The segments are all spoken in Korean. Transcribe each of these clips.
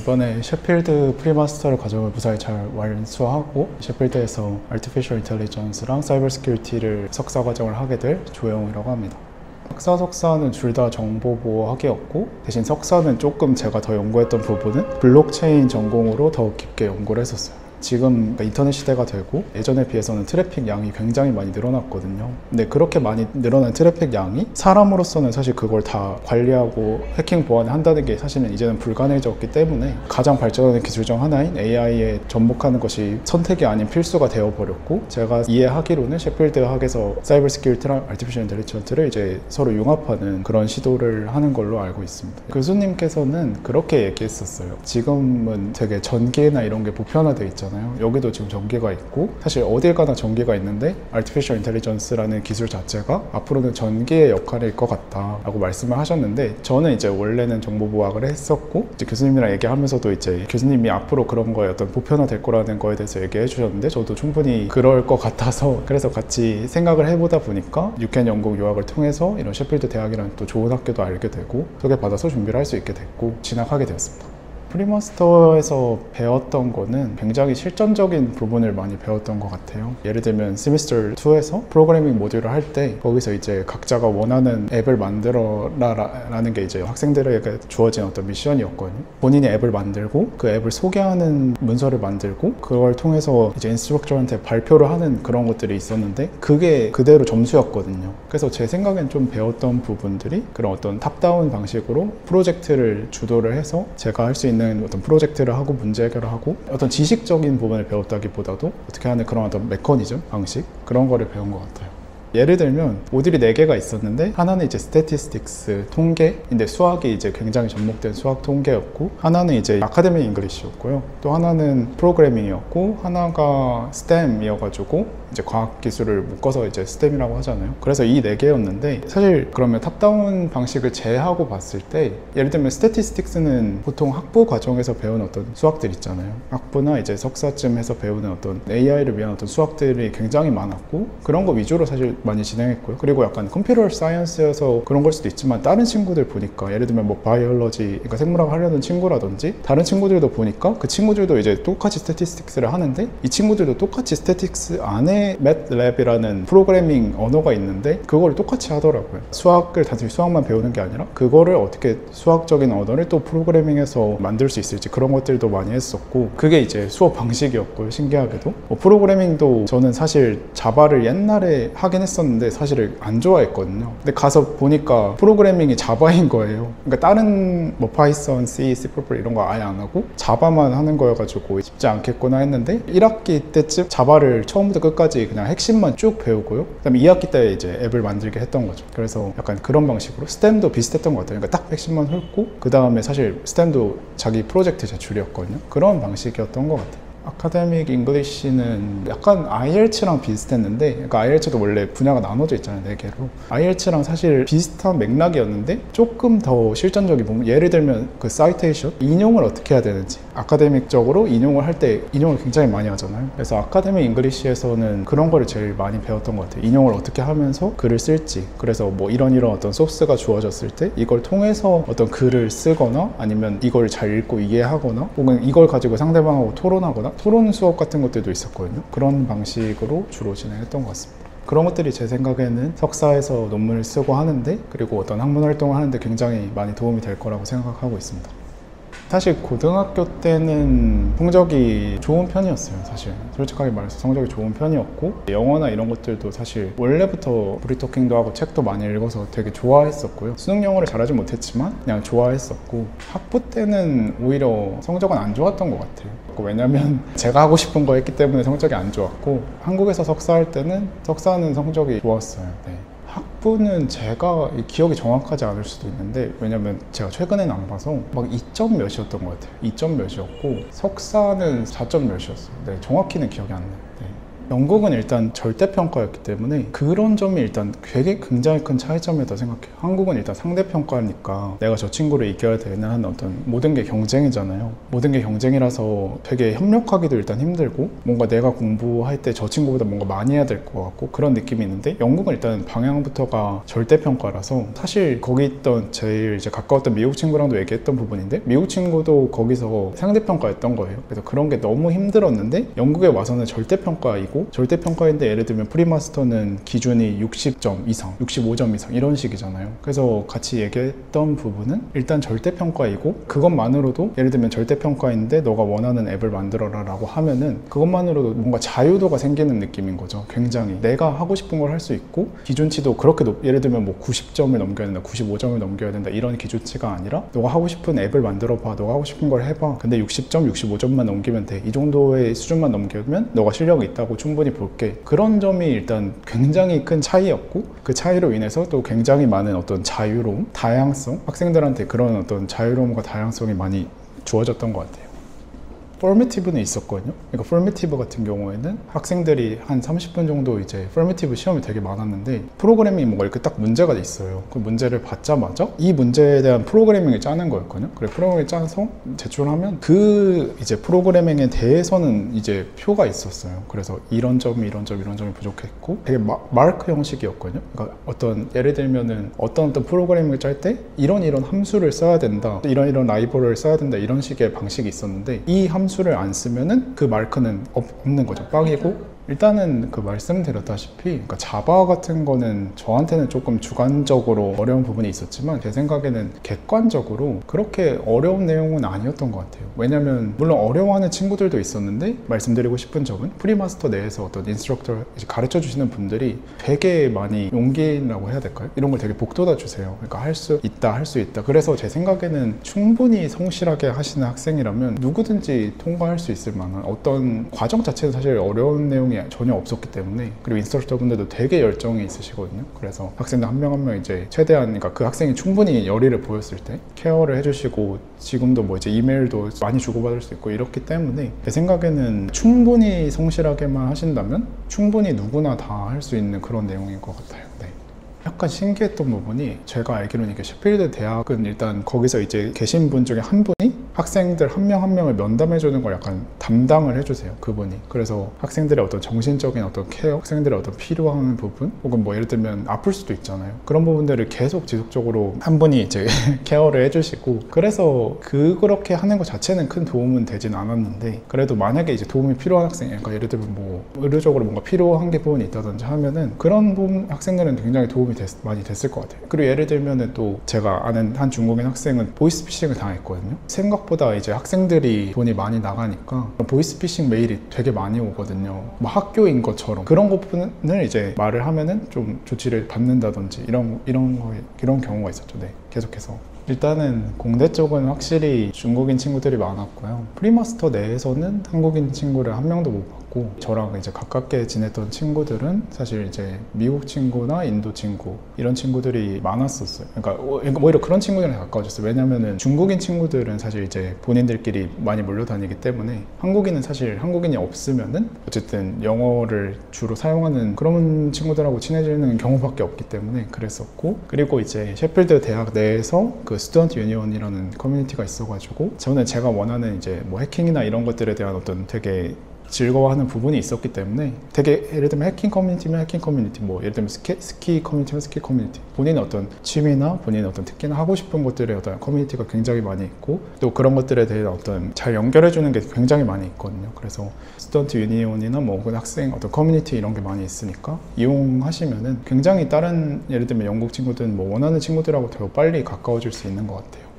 이번에 셰필드 프리마스터를 과정을 무사히 잘 완수하고 셰필드에서 Artificial Intelligence랑 Cyber Security를 석사 과정을 하게 될 조영이라고 합니다. 학사, 석사는 둘 다 정보보호학이었고 대신 석사는 조금 제가 더 연구했던 부분은 블록체인 전공으로 더 깊게 연구를 했었어요. 지금 인터넷 시대가 되고 예전에 비해서는 트래픽 양이 굉장히 많이 늘어났거든요. 근데 그렇게 많이 늘어난 트래픽 양이 사람으로서는 사실 그걸 다 관리하고 해킹 보완을 한다는 게 사실은 이제는 불가능해졌기 때문에 가장 발전하는 기술 중 하나인 AI에 접목하는 것이 선택이 아닌 필수가 되어버렸고, 제가 이해하기로는 셰필드 학에서 사이버 시큐리티랑 아티피셜 인텔리전스를 이제 서로 융합하는 그런 시도를 하는 걸로 알고 있습니다. 교수님께서는 그렇게 얘기했었어요. 지금은 되게 전기나 이런 게 보편화되어 있잖아요. 여기도 지금 전기가 있고 사실 어딜 가나 전기가 있는데 Artificial Intelligence라는 기술 자체가 앞으로는 전기의 역할일 것 같다 라고 말씀을 하셨는데, 저는 이제 원래는 정보보호학을 했었고 이제 교수님이랑 얘기하면서도 이제 교수님이 앞으로 그런 거에 어떤 보편화 될 거라는 거에 대해서 얘기해 주셨는데 저도 충분히 그럴 것 같아서 그래서 같이 생각을 해보다 보니까 유켄 영국 유학을 통해서 이런 셰필드 대학이라는 또 좋은 학교도 알게 되고 소개받아서 준비를 할 수 있게 됐고 진학하게 되었습니다. 프리마스터에서 배웠던 거는 굉장히 실전적인 부분을 많이 배웠던 것 같아요. 예를 들면 세미스터 2에서 프로그래밍 모듈을 할 때 거기서 이제 각자가 원하는 앱을 만들어라 라는 게 이제 학생들에게 주어진 어떤 미션이었거든요. 본인이 앱을 만들고 그 앱을 소개하는 문서를 만들고 그걸 통해서 이제 인스트럭터한테 발표를 하는 그런 것들이 있었는데 그게 그대로 점수였거든요. 그래서 제 생각엔 좀 배웠던 부분들이 그런 어떤 탑다운 방식으로 프로젝트를 주도를 해서 제가 할 수 있는 어떤 프로젝트를 하고 문제 해결을 하고 어떤 지식적인 부분을 배웠다기보다도 어떻게 하는 그런 어떤 메커니즘, 방식 그런 거를 배운 것 같아요. 예를 들면 모듈이 4개가 있었는데 하나는 이제 스태티스틱스, 통계인데 수학이 이제 굉장히 접목된 수학 통계였고, 하나는 이제 아카데믹 잉글리시였고요, 또 하나는 프로그래밍이었고, 하나가 스템이어가지고 이제 과학기술을 묶어서 이제 스템이라고 하잖아요. 그래서 이 4개였는데 사실 그러면 탑다운 방식을 제하고 봤을 때 예를 들면 스태티스틱스는 보통 학부 과정에서 배운 어떤 수학들 있잖아요. 학부나 이제 석사쯤에서 배우는 어떤 AI를 위한 어떤 수학들이 굉장히 많았고 그런 거 위주로 사실 많이 진행했고요. 그리고 약간 컴퓨터 사이언스여서 그런 걸 수도 있지만 다른 친구들 보니까 예를 들면 뭐 바이올로지, 그러니까 생물학 하려는 친구라든지 다른 친구들도 보니까 그 친구들도 이제 똑같이 스태티스틱스를 하는데 이 친구들도 똑같이 스태틱스 안에 MATLAB이라는 프로그래밍 언어가 있는데 그걸 똑같이 하더라고요. 수학을 단순히 수학만 배우는 게 아니라 그거를 어떻게 수학적인 언어를 또 프로그래밍해서 만들 수 있을지 그런 것들도 많이 했었고, 그게 이제 수업 방식이었고요. 신기하게도 프로그래밍도 저는 사실 자바를 옛날에 하긴 했었는데 사실 안 좋아했거든요. 근데 가서 보니까 프로그래밍이 자바인 거예요. 그러니까 다른 뭐 파이썬, C, C++ 이런 거 아예 안 하고 자바만 하는 거여가지고 쉽지 않겠구나 했는데 1학기 때쯤 자바를 처음부터 끝까지 그냥 핵심만 쭉 배우고요. 그다음에 2학기 때 이제 앱을 만들게 했던 거죠. 그래서 약간 그런 방식으로 스템도 비슷했던 것 같아요. 그러니까 딱 핵심만 훑고 그 다음에 사실 스템도 자기 프로젝트 제출이었거든요. 그런 방식이었던 것 같아요. 아카데믹 잉글리시는 약간 IELTS랑 비슷했는데, 그러니까 IELTS도 원래 분야가 나눠져 있잖아요, 4개로. IELTS랑 사실 비슷한 맥락이었는데 조금 더 실전적인 부분, 예를 들면 그 사이테이션, 인용을 어떻게 해야 되는지, 아카데믹적으로 인용을 할 때 인용을 굉장히 많이 하잖아요. 그래서 아카데믹 잉글리시에서는 그런 거를 제일 많이 배웠던 것 같아요. 인용을 어떻게 하면서 글을 쓸지, 그래서 뭐 이런 어떤 소스가 주어졌을 때 이걸 통해서 어떤 글을 쓰거나 아니면 이걸 잘 읽고 이해하거나 혹은 이걸 가지고 상대방하고 토론하거나 토론 수업 같은 것들도 있었거든요. 그런 방식으로 주로 진행했던 것 같습니다. 그런 것들이 제 생각에는 석사에서 논문을 쓰고 하는데 그리고 어떤 학문 활동을 하는데 굉장히 많이 도움이 될 거라고 생각하고 있습니다. 사실 고등학교 때는 성적이 좋은 편이었어요. 사실 솔직하게 말해서 성적이 좋은 편이었고 영어나 이런 것들도 사실 원래부터 브리토킹도 하고 책도 많이 읽어서 되게 좋아했었고요. 수능 영어를 잘하지 못했지만 그냥 좋아했었고, 학부 때는 오히려 성적은 안 좋았던 것 같아요. 왜냐면 제가 하고 싶은 거 했기 때문에 성적이 안 좋았고, 한국에서 석사할 때는 석사는 성적이 좋았어요. 네. 학부는 제가 기억이 정확하지 않을 수도 있는데 왜냐면 제가 최근에는 안 봐서 막 2점 몇이었던 것 같아요. 2점 몇이었고 석사는 4점 몇이었어요. 네, 정확히는 기억이 안 나요. 네. 영국은 일단 절대평가였기 때문에 그런 점이 일단 되게 굉장히 큰 차이점이라고 생각해요. 한국은 일단 상대평가니까 내가 저 친구를 이겨야 되는 어떤 모든 게 경쟁이잖아요. 모든 게 경쟁이라서 되게 협력하기도 일단 힘들고 뭔가 내가 공부할 때 저 친구보다 뭔가 많이 해야 될 것 같고 그런 느낌이 있는데 영국은 일단 방향부터가 절대평가라서 사실 거기 있던 제일 이제 가까웠던 미국 친구랑도 얘기했던 부분인데 미국 친구도 거기서 상대평가였던 거예요. 그래서 그런 게 너무 힘들었는데 영국에 와서는 절대평가이고 절대평가인데 예를 들면 프리마스터는 기준이 60점 이상, 65점 이상 이런 식이잖아요. 그래서 같이 얘기했던 부분은 일단 절대평가이고 그것만으로도 예를 들면 절대평가인데 너가 원하는 앱을 만들어라 라고 하면은 그것만으로도 뭔가 자유도가 생기는 느낌인 거죠. 굉장히 내가 하고 싶은 걸 할 수 있고 기준치도 그렇게 예를 들면 뭐 90점을 넘겨야 된다, 95점을 넘겨야 된다 이런 기준치가 아니라 너가 하고 싶은 앱을 만들어 봐, 너가 하고 싶은 걸 해봐. 근데 60점, 65점만 넘기면 돼. 이 정도의 수준만 넘기면 너가 실력이 있다고 충분히 볼게. 그런 점이 일단 굉장히 큰 차이였고 그 차이로 인해서 또 굉장히 많은 어떤 자유로움, 다양성, 학생들한테 그런 어떤 자유로움과 다양성이 많이 주어졌던 것 같아요. 포메티브는 있었거든요. 그러니까 포메티브 같은 경우에는 학생들이 한 30분 정도 이제 포메티브 시험이 되게 많았는데 프로그래밍이 뭔가 이렇게 딱 문제가 있어요. 그 문제를 받자마자 이 문제에 대한 프로그래밍을 짜는 거였거든요. 그래 프로그래밍을 짜서 제출하면 그 이제 프로그래밍에 대해서는 이제 표가 있었어요. 그래서 이런 점이 부족했고 되게 마크 형식이었거든요. 그러니까 어떤 예를 들면은 어떤 프로그래밍을 짤 때 이런 함수를 써야 된다, 이런 라이브러리를 써야 된다 이런 식의 방식이 있었는데 이 함수를 안 쓰면은 그 마크는 없는 거죠. 빵이고 일단은 그 말씀드렸다시피 그러니까 자바 같은 거는 저한테는 조금 주관적으로 어려운 부분이 있었지만 제 생각에는 객관적으로 그렇게 어려운 내용은 아니었던 것 같아요. 왜냐면 물론 어려워하는 친구들도 있었는데 말씀드리고 싶은 점은 프리마스터 내에서 어떤 인스트럭터 가르쳐 주시는 분들이 되게 많이 용기라고 해야 될까요? 이런 걸 되게 북돋아 주세요. 그러니까 할 수 있다. 그래서 제 생각에는 충분히 성실하게 하시는 학생이라면 누구든지 통과할 수 있을 만한 어떤 과정 자체는 사실 어려운 내용이 전혀 없었기 때문에 그리고 인스트럭터 분들도 되게 열정이 있으시거든요. 그래서 학생들 한 명 한 명 이제 최대한 그러니까 그 학생이 충분히 열의를 보였을 때 케어를 해주시고 지금도 뭐 이제 이메일도 많이 주고받을 수 있고 이렇기 때문에 제 생각에는 충분히 성실하게만 하신다면 충분히 누구나 다 할 수 있는 그런 내용인 것 같아요. 네. 약간 신기했던 부분이 제가 알기로는 이게 셰필드 대학은 일단 거기서 이제 계신 분 중에 한 분이 학생들 한 명 한 명을 면담해 주는 걸 약간 담당을 해주세요. 그분이. 그래서 학생들의 어떤 정신적인 어떤 케어, 학생들의 어떤 필요한 부분 혹은 뭐 예를 들면 아플 수도 있잖아요. 그런 부분들을 계속 지속적으로 한 분이 이제 케어를 해주시고 그래서 그렇게 하는 것 자체는 큰 도움은 되진 않았는데 그래도 만약에 이제 도움이 필요한 학생 그러니까 예를 들면 뭐 의료적으로 뭔가 필요한 게 부분이 있다든지 하면은 그런 학생들은 굉장히 도움이 많이 됐을 것 같아요. 그리고 예를 들면은 또 제가 아는 한 중국인 학생은 보이스피싱을 당했거든요. 생각보다 이제 학생들이 돈이 많이 나가니까 보이스피싱 메일이 되게 많이 오거든요. 뭐 학교인 것처럼 그런 부분을 이제 말을 하면은 좀 조치를 받는다든지 이런 경우가 있었죠. 네, 계속해서. 일단은 공대 쪽은 확실히 중국인 친구들이 많았고요. 프리마스터 내에서는 한국인 친구를 한 명도 못 봤고 저랑 이제 가깝게 지냈던 친구들은 사실 이제 미국 친구나 인도 친구 이런 친구들이 많았었어요. 그러니까 오히려 그런 친구들이랑 가까워졌어요. 왜냐면은 중국인 친구들은 사실 이제 본인들끼리 많이 몰려다니기 때문에 한국인은 사실 한국인이 없으면은 어쨌든 영어를 주로 사용하는 그런 친구들하고 친해지는 경우밖에 없기 때문에 그랬었고 그리고 이제 셰필드 대학 내에서 그 스튜던트 유니온이라는 커뮤니티가 있어가지고 저는 제가 원하는 이제 뭐 해킹이나 이런 것들에 대한 어떤 되게 즐거워하는 부분이 있었기 때문에 되게 예를 들면 해킹 커뮤니티면 해킹 커뮤니티 뭐 예를 들면 스키 커뮤니티면 스키 커뮤니티 본인의 어떤 취미나 본인의 어떤 특기나 하고 싶은 것들의 어떤 커뮤니티가 굉장히 많이 있고 또 그런 것들에 대해 어떤 잘 연결해 주는 게 굉장히 많이 있거든요. 그래서 스튜던트 유니온이나 뭐 혹은 학생 어떤 커뮤니티 이런 게 많이 있으니까 이용하시면은 굉장히 다른 예를 들면 영국 친구들은 뭐 원하는 친구들하고 더 빨리 가까워질 수 있는 것 같아요.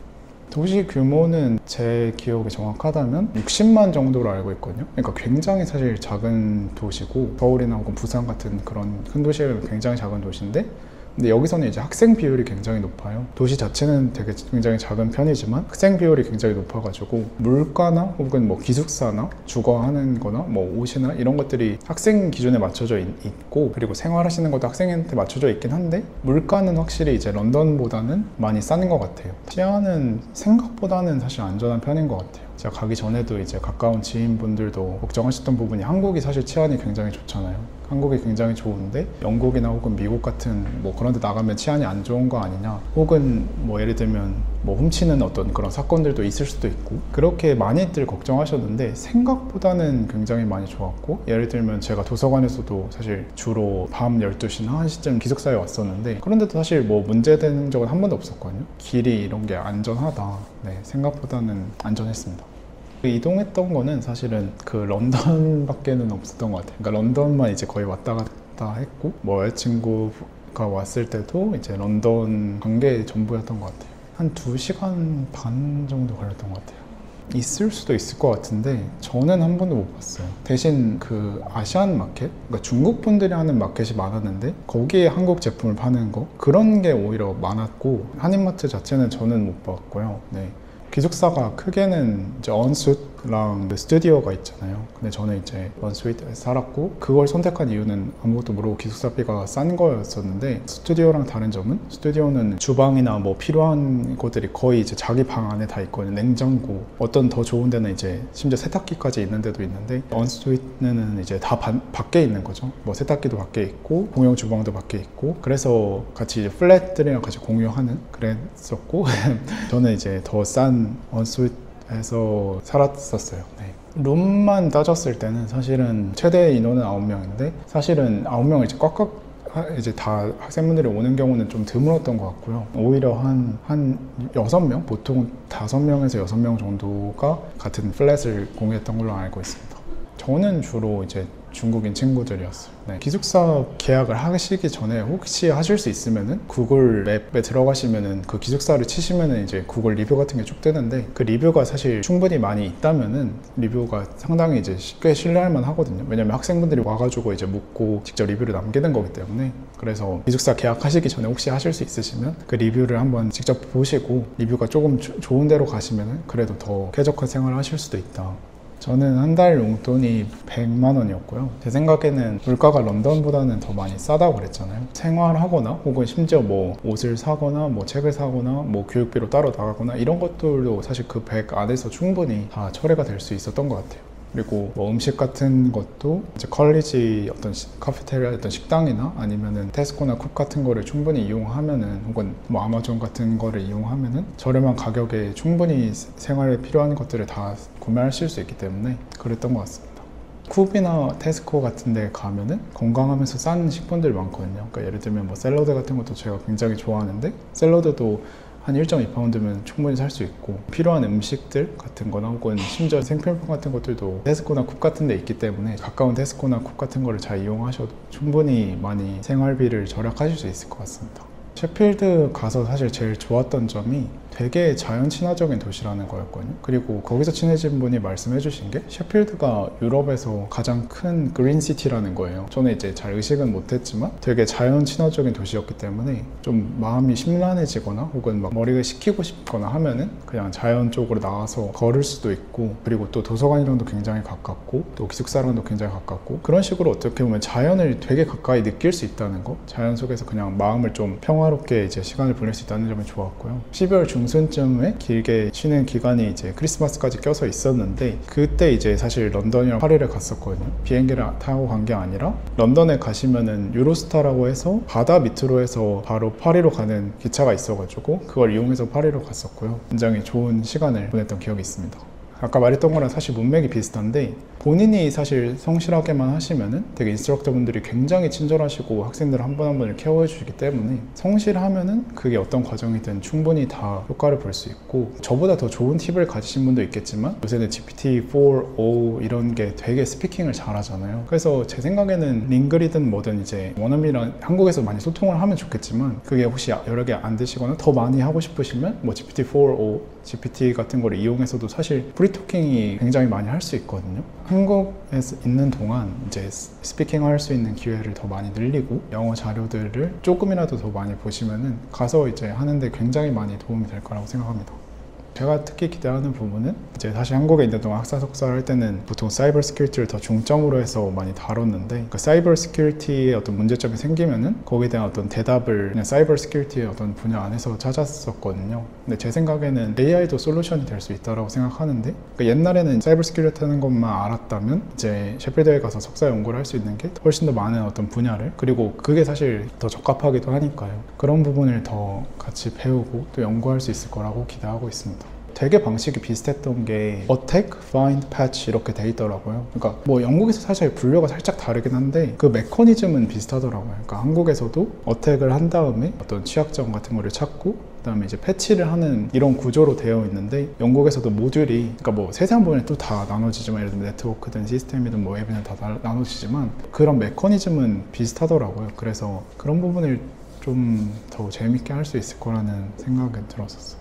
도시 규모는 제 기억이 정확하다면 60만 정도로 알고 있거든요. 그러니까 굉장히 사실 작은 도시고 서울이나 혹은 부산 같은 그런 큰 도시는 굉장히 작은 도시인데 근데 여기서는 이제 학생 비율이 굉장히 높아요. 도시 자체는 되게 굉장히 작은 편이지만 학생 비율이 굉장히 높아가지고 물가나 혹은 뭐 기숙사나 주거하는 거나 뭐 옷이나 이런 것들이 학생 기준에 맞춰져 있고 그리고 생활하시는 것도 학생한테 맞춰져 있긴 한데 물가는 확실히 이제 런던보다는 많이 싼 것 같아요. 치안은 생각보다는 사실 안전한 편인 것 같아요. 제가 가기 전에도 이제 가까운 지인분들도 걱정하셨던 부분이 한국이 사실 치안이 굉장히 좋잖아요. 한국이 굉장히 좋은데 영국이나 혹은 미국 같은 뭐 그런 데 나가면 치안이 안 좋은 거 아니냐, 혹은 뭐 예를 들면 뭐 훔치는 어떤 그런 사건들도 있을 수도 있고, 그렇게 많이들 걱정하셨는데 생각보다는 굉장히 많이 좋았고, 예를 들면 제가 도서관에서도 사실 주로 밤 12시나 1시쯤 기숙사에 왔었는데 그런데도 사실 뭐 문제되는 적은 한 번도 없었거든요. 길이 이런 게 안전하다. 네, 생각보다는 안전했습니다. 이동했던 거는 사실은 그 런던밖에는 없었던 것 같아요. 그러니까 런던만 이제 거의 왔다 갔다 했고, 뭐 여자친구가 왔을 때도 이제 런던 간 게 전부였던 것 같아요. 한 2시간 반 정도 걸렸던 것 같아요. 있을 수도 있을 것 같은데 저는 한 번도 못 봤어요. 대신 그 아시안 마켓, 그러니까 중국 분들이 하는 마켓이 많았는데 거기에 한국 제품을 파는 거, 그런 게 오히려 많았고, 한인마트 자체는 저는 못 봤고요. 네. 기숙사가 크게는 이제 언스윗랑 스튜디오가 있잖아요. 근데 저는 이제 언스윗에 살았고, 그걸 선택한 이유는 아무것도 모르고 기숙사비가 싼 거였었는데, 스튜디오랑 다른 점은 스튜디오는 주방이나 뭐 필요한 것들이 거의 이제 자기 방 안에 다 있거든요. 냉장고, 어떤 더 좋은 데는 이제 심지어 세탁기까지 있는 데도 있는데, 언스윗은 이제 다 밖에 있는 거죠. 뭐 세탁기도 밖에 있고 공용 주방도 밖에 있고, 그래서 같이 이제 플랫들이랑 같이 공유하는 그랬었고 저는 이제 더 싼 언스윗에서 살았었어요. 네. 룸만 따졌을 때는 사실은 최대 인원은 9명인데 사실은 9명을 이제 꽉꽉 이제 다 학생분들이 오는 경우는 좀 드물었던 것 같고요. 오히려 한 6명? 보통 5명에서 6명 정도가 같은 플랫을 공유했던 걸로 알고 있습니다. 저는 주로 이제 중국인 친구들이었어요. 네. 기숙사 계약을 하시기 전에 혹시 하실 수 있으면은 구글 맵에 들어가시면은 그 기숙사를 치시면은 이제 구글 리뷰 같은 게 쭉 뜨는데, 그 리뷰가 사실 충분히 많이 있다면은 리뷰가 상당히 이제 꽤 신뢰할 만 하거든요. 왜냐면 학생분들이 와가지고 이제 묻고 직접 리뷰를 남기는 거기 때문에. 그래서 기숙사 계약하시기 전에 혹시 하실 수 있으시면 그 리뷰를 한번 직접 보시고 리뷰가 조금 좋은 데로 가시면은 그래도 더 쾌적한 생활을 하실 수도 있다. 저는 한 달 용돈이 100만 원이었고요. 제 생각에는 물가가 런던보다는 더 많이 싸다고 그랬잖아요. 생활하거나 혹은 심지어 뭐 옷을 사거나 뭐 책을 사거나 뭐 교육비로 따로 나가거나 이런 것들도 사실 그 100 안에서 충분히 다 처리가 될 수 있었던 것 같아요. 그리고 뭐 음식 같은 것도 이제 컬리지 어떤 카페테리아 어떤 식당이나 아니면은 테스코나 쿱 같은 거를 충분히 이용하면은, 혹은 뭐 아마존 같은 거를 이용하면은 저렴한 가격에 충분히 생활에 필요한 것들을 다 구매하실 수 있기 때문에 그랬던 것 같습니다. 쿱이나 테스코 같은 데 가면은 건강하면서 싼 식품들이 많거든요. 그러니까 예를 들면 뭐 샐러드 같은 것도 제가 굉장히 좋아하는데, 샐러드도 한 1.2파운드면 충분히 살 수 있고, 필요한 음식들 같은 거나 혹은 심지어 생필품 같은 것들도 테스코나 쿱 같은 데 있기 때문에 가까운 테스코나 쿱 같은 거를 잘 이용하셔도 충분히 많이 생활비를 절약하실 수 있을 것 같습니다. 셰필드 가서 사실 제일 좋았던 점이 되게 자연 친화적인 도시라는 거였거든요. 그리고 거기서 친해진 분이 말씀해 주신 게 셰필드가 유럽에서 가장 큰 그린시티라는 거예요. 저는 이제 잘 의식은 못했지만 되게 자연 친화적인 도시였기 때문에 좀 마음이 심란해지거나 혹은 막 머리가 식히고 싶거나 하면은 그냥 자연 쪽으로 나와서 걸을 수도 있고, 그리고 또 도서관이랑도 굉장히 가깝고 또 기숙사랑도 굉장히 가깝고, 그런 식으로 어떻게 보면 자연을 되게 가까이 느낄 수 있다는 거, 자연 속에서 그냥 마음을 좀 평화롭게 이제 시간을 보낼 수 있다는 점이 좋았고요. 12월 중순쯤에 길게 쉬는 기간이 이제 크리스마스까지 껴서 있었는데, 그때 이제 사실 런던이랑 파리를 갔었거든요. 비행기를 타고 간 게 아니라 런던에 가시면은 유로스타라고 해서 바다 밑으로 해서 바로 파리로 가는 기차가 있어가지고 그걸 이용해서 파리로 갔었고요. 굉장히 좋은 시간을 보냈던 기억이 있습니다. 아까 말했던 거랑 사실 문맥이 비슷한데, 본인이 사실 성실하게만 하시면은 되게 인스트럭터 분들이 굉장히 친절하시고 학생들 한 분 한 분을 케어해 주시기 때문에, 성실하면은 그게 어떤 과정이든 충분히 다 효과를 볼 수 있고, 저보다 더 좋은 팁을 가지신 분도 있겠지만 요새는 GPT-4o 이런 게 되게 스피킹을 잘하잖아요. 그래서 제 생각에는 링글이든 뭐든 이제 원어민이랑 한국에서 많이 소통을 하면 좋겠지만, 그게 혹시 여러 개 안 되시거나 더 많이 하고 싶으시면 뭐 GPT-4o, GPT 같은 거를 이용해서도 사실 프리토킹이 굉장히 많이 할 수 있거든요. 한국에 있는 동안 이제 스피킹 할 수 있는 기회를 더 많이 늘리고 영어 자료들을 조금이라도 더 많이 보시면은 가서 이제 하는데 굉장히 많이 도움이 될 거라고 생각합니다. 제가 특히 기대하는 부분은 이제 사실 한국에 있는 동안 학사 석사를 할 때는 보통 사이버 시큐리티를 더 중점으로 해서 많이 다뤘는데 그 사이버 시큐리티에 어떤 문제점이 생기면은 거기에 대한 어떤 대답을 그냥 사이버 시큐리티의 어떤 분야 안에서 찾았었거든요. 근데 제 생각에는 AI도 솔루션이 될 수 있다고 생각하는데 그러니까 옛날에는 사이버 시큐리티 하는 것만 알았다면 이제 셰필드에 가서 석사 연구를 할 수 있는 게 훨씬 더 많은 어떤 분야를 그리고 그게 사실 더 적합하기도 하니까요. 그런 부분을 더 같이 배우고 또 연구할 수 있을 거라고 기대하고 있습니다. 되게 방식이 비슷했던 게 attack, find, patch 이렇게 돼 있더라고요. 그러니까 뭐 영국에서 사실 분류가 살짝 다르긴 한데 그 메커니즘은 비슷하더라고요. 그러니까 한국에서도 어택을 한 다음에 어떤 취약점 같은 거를 찾고 그다음에 이제 패치를 하는 이런 구조로 되어 있는데 영국에서도 모듈이 그러니까 뭐 세세한 부분에 또 다 나눠지지만 예를 들면 네트워크든 시스템이든 뭐 앱이든 다 나눠지지만 그런 메커니즘은 비슷하더라고요. 그래서 그런 부분을 좀 더 재밌게 할 수 있을 거라는 생각이 들었었어요.